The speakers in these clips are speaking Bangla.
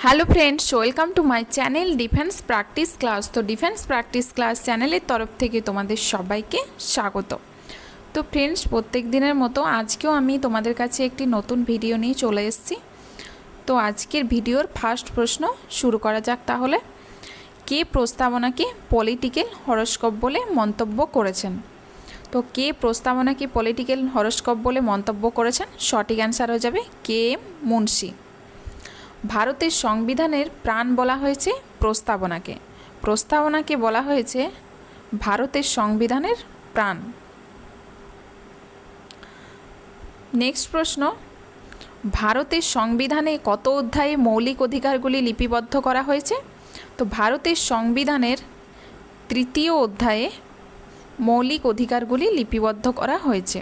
Hello friends, welcome to my channel defence practice class. তো ডিফেন্স প্র্যাকটিস ক্লাস চ্যানেলের তরফ থেকে তোমাদের সবাইকে স্বাগত। তো ফ্রেন্ডস, প্রত্যেক দিনের মতো আজকেও আমি তোমাদের কাছে একটি নতুন ভিডিও নিয়ে চলে এসেছি। তো আজকের ভিডিওর ফার্স্ট প্রশ্ন শুরু করা যাক তাহলে। কে প্রস্তাবনাকে পলিটিক্যাল হরোস্কোপ বলে মন্তব্য করেছেন? তো কে প্রস্তাবনাকে পলিটিক্যাল হরোস্কোপ বলে মন্তব্য করেছেন? সঠিক অ্যান্সার হয়ে যাবে কে এম মুন্সি। ভারতের সংবিধানের প্রাণ বলা হয়েছে প্রস্তাবনাকে। প্রস্তাবনাকে বলা হয়েছে ভারতের সংবিধানের প্রাণ। নেক্সট প্রশ্ন, ভারতের সংবিধানে কত অধ্যায়ে মৌলিক অধিকারগুলি লিপিবদ্ধ করা হয়েছে? তো ভারতের সংবিধানের 3য় অধ্যায়ে মৌলিক অধিকারগুলি লিপিবদ্ধ করা হয়েছে।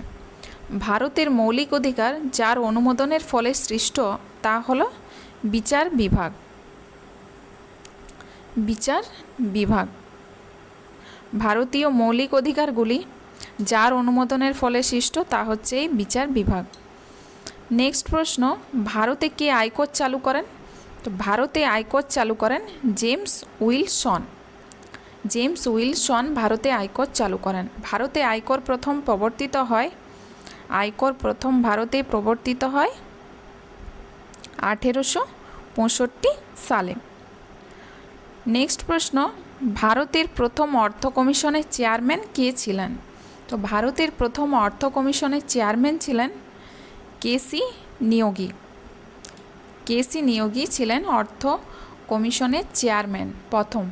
ভারতের মৌলিক অধিকার যার অনুমোদনের ফলে সৃষ্ট তা হলো বিচার বিভাগ। বিচার বিভাগ। ভারতীয় মৌলিক অধিকারগুলি যার অনুমোদনের ফলে সৃষ্ট তা হচ্ছে এই বিচার বিভাগ। নেক্সট প্রশ্ন, ভারতে কে আয়কর চালু করেন? তো ভারতে আয়কর চালু করেন জেমস উইলসন। জেমস উইলসন ভারতে আয়কর চালু করেন। ভারতে আয়কর প্রথম প্রবর্তিত হয় ভারতে প্রবর্তিত হয় 1865 সালে। নেক্সট প্রশ্ন, ভারতের প্রথম অর্থ কমিশনের চেয়ারম্যান কে ছিলেন? তো ভারতের প্রথম অর্থ কমিশনের চেয়ারম্যান ছিলেন কেসি নিয়োগী। কেসি নিয়োগী ছিলেন অর্থ কমিশনের চেয়ারম্যান প্রথম।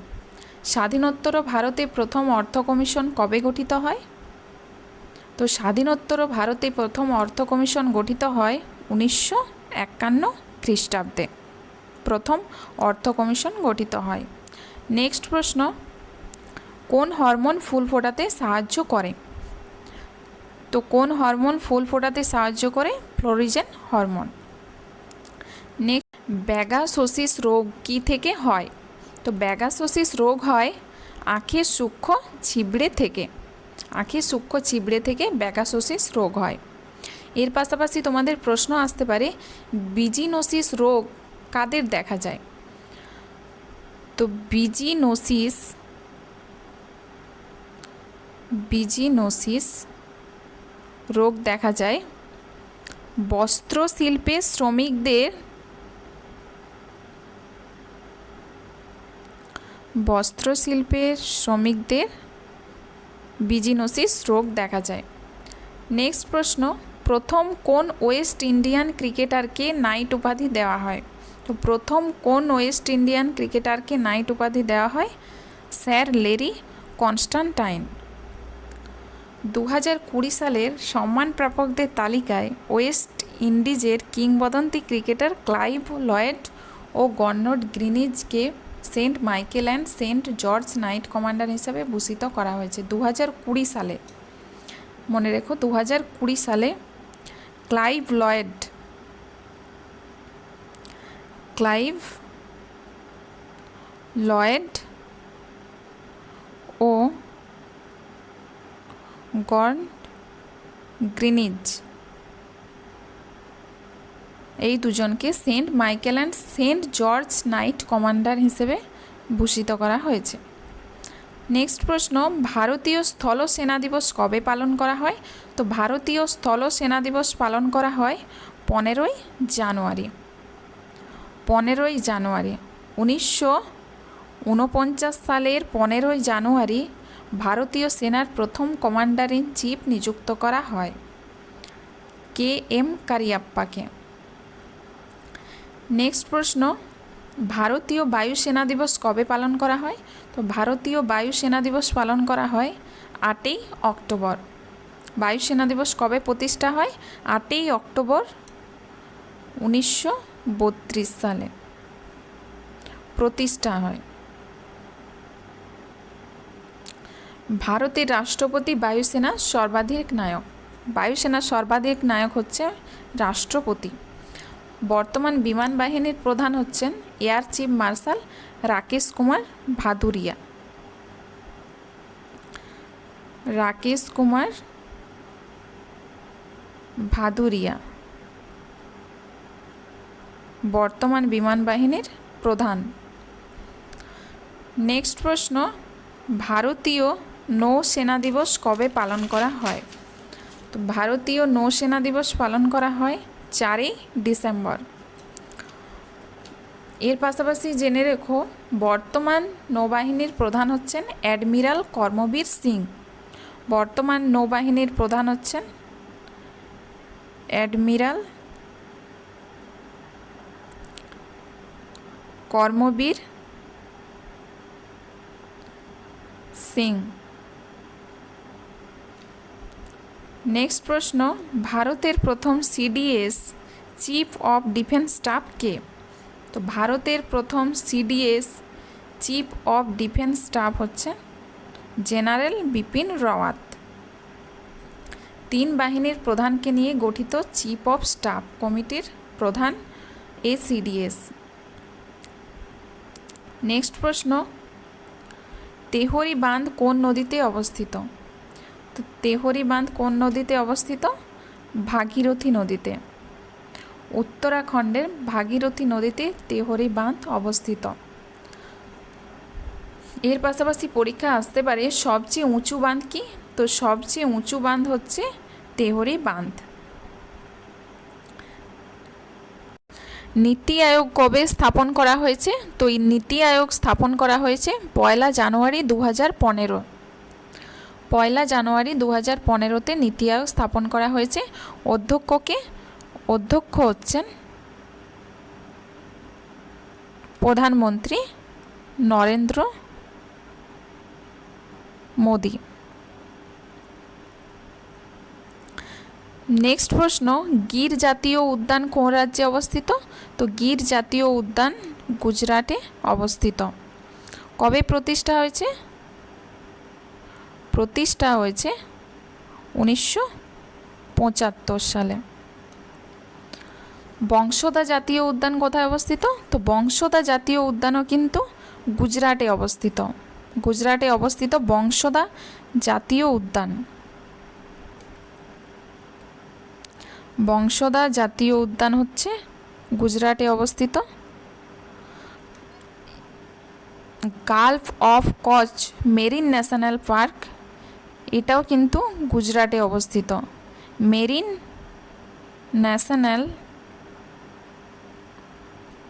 স্বাধীনোত্তর ভারতে প্রথম অর্থ কমিশন কবে গঠিত হয়? তো স্বাধীনোত্তর ভারতে প্রথম অর্থ কমিশন গঠিত হয় 1951 খ্রিস্টাব্দে। প্রথম অর্থ কমিশন গঠিত হয়। নেক্সট প্রশ্ন, কোন হরমোন ফুল ফোটাতে সাহায্য করে? তো কোন হরমোন ফুল ফোটাতে সাহায্য করে? Florigen hormone. নেক্সট, ব্যাগাসোসিস রোগ কী থেকে হয়? তো ব্যাগাসোসিস রোগ হয় আঁখের সূক্ষ্ম ছিবড়ে থেকে। আঁখের সূক্ষ্ম ছিবড়ে থেকে ব্যাগাসোসিস রোগ হয়। এর পাশাপাশি তোমাদের প্রশ্ন আসতে পারে বিজিনোসিস রোগ কাদের দেখা যায়? তো বিজিনোসিস রোগ দেখা যায় বস্ত্রশিল্পের শ্রমিকদের বিজিনোসিস রোগ দেখা যায়। নেক্সট প্রশ্ন, প্রথম কোন ওয়েস্ট ইন্ডিয়ান ক্রিকেটারকে নাইট উপাধি দেওয়া হয়? তো প্রথম কোন ওয়েস্ট ইন্ডিয়ান ক্রিকেটারকে নাইট উপাধি দেওয়া হয়? Sir Larry Constantine. 2020 সালের সম্মান প্রাপকদের তালিকায় ওয়েস্ট ইন্ডিজের কিংবদন্তি ক্রিকেটার ক্লাইভ লয়েড ও গর্ডন গ্রিনিজকে Saint Michael and Saint George knight commander হিসাবে ভূষিত করা হয়েছে 2020 সালে। মনে রেখো 2020 সালে ক্লাইভ লয়েড ও গর্ডন গ্রিনিজ এই দুজনকে Saint Michael and Saint George knight commander হিসেবে ভূষিত করা হয়েছে। নেক্সট প্রশ্ন, ভারতীয় স্থল সেনা দিবস কবে পালন করা হয়? তো ভারতীয় স্থল সেনা দিবস পালন করা হয় 15ই জানুয়ারি। 15ই জানুয়ারি 1949 সালের 15ই জানুয়ারি ভারতীয় সেনার প্রথম কমান্ডার ইন চিফ নিযুক্ত করা হয় কে এম কারিয়াপ্পাকে। নেক্সট প্রশ্ন, ভারতীয় বায়ুসেনা দিবস কবে পালন করা হয়? তো ভারতীয় বায়ুসেনা দিবস পালন করা হয় 8ই অক্টোবর। বায়ুসেনা দিবস কবে প্রতিষ্ঠা হয়? 8ই অক্টোবর 1932 সালে প্রতিষ্ঠা হয়। ভারতের রাষ্ট্রপতি বায়ুসেনার সর্বাধিক নায়ক। বায়ুসেনার সর্বাধিক নায়ক হচ্ছে রাষ্ট্রপতি। বর্তমান বিমান বাহিনীর প্রধান হচ্ছেন air chief marshal Rakesh Kumar Bhadauria বর্তমান বিমান বাহিনীর প্রধান। নেক্সট প্রশ্ন, ভারতীয় নৌসেনা দিবস কবে পালন করা হয়? তো ভারতীয় নৌসেনা দিবস পালন করা হয় 4ই ডিসেম্বর। এর পাশাপাশি জেনে রেখো, বর্তমান নৌবাহিনীর প্রধান হচ্ছেন অ্যাডমিরাল কর্মবীর সিং। বর্তমান নৌবাহিনীর প্রধান হচ্ছেন অ্যাডমিরাল কর্মবীর সিং। নেক্সট প্রশ্ন, ভারতের প্রথম CDS chief of defence staff কে? তো ভারতের প্রথম CDS chief of defence staff হচ্ছে জেনারেল বিপিন রাওয়াত। 3 বাহিনীর প্রধানকে নিয়ে গঠিত চিফ অফ স্টাফ কমিটির প্রধান এই সিডিএস। নেক্সট প্রশ্ন, তেহরি বাঁধ কোন নদীতে অবস্থিত? তো তেহরি বাঁধ কোন নদীতে অবস্থিত? ভাগীরথী নদীতে। উত্তরাখণ্ডের ভাগীরথী নদীতে তেহরি বাঁধ অবস্থিত। এর পাশাপাশি পরীক্ষা আসতে পারে সবচেয়ে উঁচু বাঁধ কি? তো সবচেয়ে উঁচু বাঁধ হচ্ছে তেহরি বাঁধ। নীতি আয়োগ কবে স্থাপন করা হয়েছে? তো এই নীতি আয়োগ স্থাপন করা হয়েছে 1 জানুয়ারি 2015। 1 জানুয়ারি 2015-তে নীতি আয়োগ স্থাপন করা হয়েছে। অধ্যক্ষ হচ্ছেন প্রধানমন্ত্রী নরেন্দ্র মোদি। নেক্সট প্রশ্ন, গির জাতীয় উদ্যান কোন রাজ্যে অবস্থিত? তো গির জাতীয় উদ্যান গুজরাটে অবস্থিত। কবে প্রতিষ্ঠা হয়েছে? প্রতিষ্ঠা হয়েছে 1975 সালে। বংশদা জাতীয় উদ্যান কোথায় অবস্থিত? তো বংশদা জাতীয় উদ্যানও কিন্তু গুজরাটে অবস্থিত। গুজরাটে অবস্থিত বংশদা জাতীয় উদ্যান। বংশদা জাতীয় উদ্যান হচ্ছে গুজরাটে অবস্থিত। গালফ অফ কচ মেরিন ন্যাশনাল পার্ক, এটাও কিন্তু গুজরাটে অবস্থিত। মেরিন ন্যাশনাল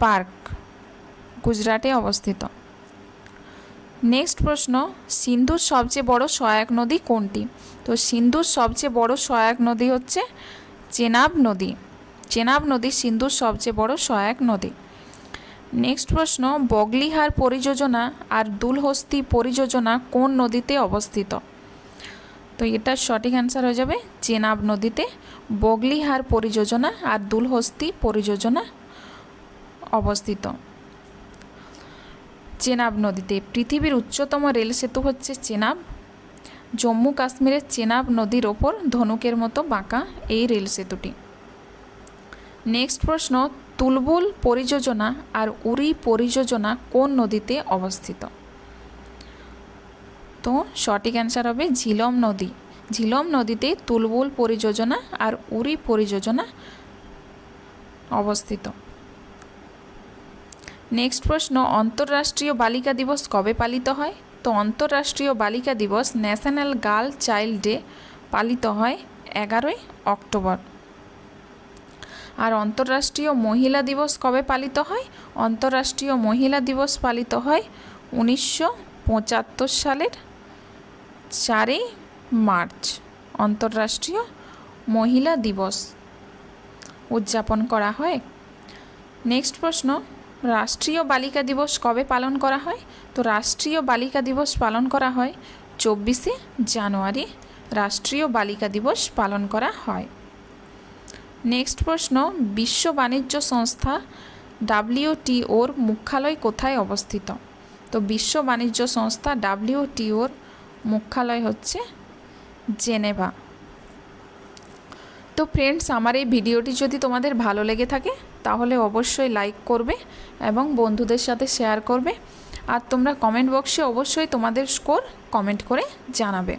পার্ক গুজরাটে অবস্থিত। নেক্সট প্রশ্ন, সিন্ধুর সবচেয়ে বড় সহায়ক নদী কোনটি? তো সিন্ধুর সবচেয়ে বড় সহায়ক নদী হচ্ছে চেনাব নদী। চেনাব নদী সিন্ধুর সবচেয়ে বড় সহায়ক নদী। নেক্সট প্রশ্ন, বগলিহার পরিযোজনা আর দুলহস্তি পরিযোজনা কোন নদীতে অবস্থিত? তো এটার সঠিক অ্যান্সার হয়ে যাবে চেনাব নদীতে। বগলিহার পরিযোজনা আর দুলহস্তি পরিযোজনা অবস্থিত চেনাব নদীতে। পৃথিবীর উচ্চতম রেল সেতু হচ্ছে চেনাব। জম্মু কাশ্মীরের চেনাব নদীর ওপর ধনুকের মতো বাঁকা এই রেল সেতুটি। নেক্সট প্রশ্ন, তুলবুল পরিযোজনা আর উরি পরিযোজনা কোন নদীতে অবস্থিত? তো সঠিক অ্যান্সার হবে ঝিলম নদী। ঝিলম নদীতে তুলবুল পরিযোজনা আর উরি পরিযোজনা অবস্থিত। নেক্সট প্রশ্ন, অন্তর্রাষ্ট্রীয় বালিকা দিবস কবে পালিত হয়? তো অন্তর্রাষ্ট্রীয় বালিকা দিবস ন্যাশনাল গার্ল চাইল্ড ডে পালিত হয় 11ই অক্টোবর। আর অন্তর্রাষ্ট্রীয় মহিলা দিবস কবে পালিত হয়? অন্তর্রাষ্ট্রীয় মহিলা দিবস পালিত হয় 1975 সালের 4ই মার্চ। অন্তর্রাষ্ট্রীয় মহিলা দিবস উদযাপন করা হয়। নেক্সট প্রশ্ন, রাষ্ট্রীয় বালিকা দিবস কবে পালন করা হয়? তো রাষ্ট্রীয় বালিকা দিবস পালন করা হয় 24শে জানুয়ারি। রাষ্ট্রীয় বালিকা দিবস পালন করা হয়। নেক্সট প্রশ্ন, বিশ্ব বাণিজ্য সংস্থা WTOর মুখ্যালয় কোথায় অবস্থিত? তো বিশ্ব বাণিজ্য সংস্থা WTOর মুখ্যালয় হচ্ছে জেনেভা। তো ফ্রেন্ডস, আমার এই ভিডিওটি যদি তোমাদের ভালো লেগে থাকে তাহলে অবশ্যই লাইক করবে এবং বন্ধুদের সাথে শেয়ার করবে। আর তোমরা কমেন্ট বক্সে অবশ্যই তোমাদের স্কোর কমেন্ট করে জানাবে।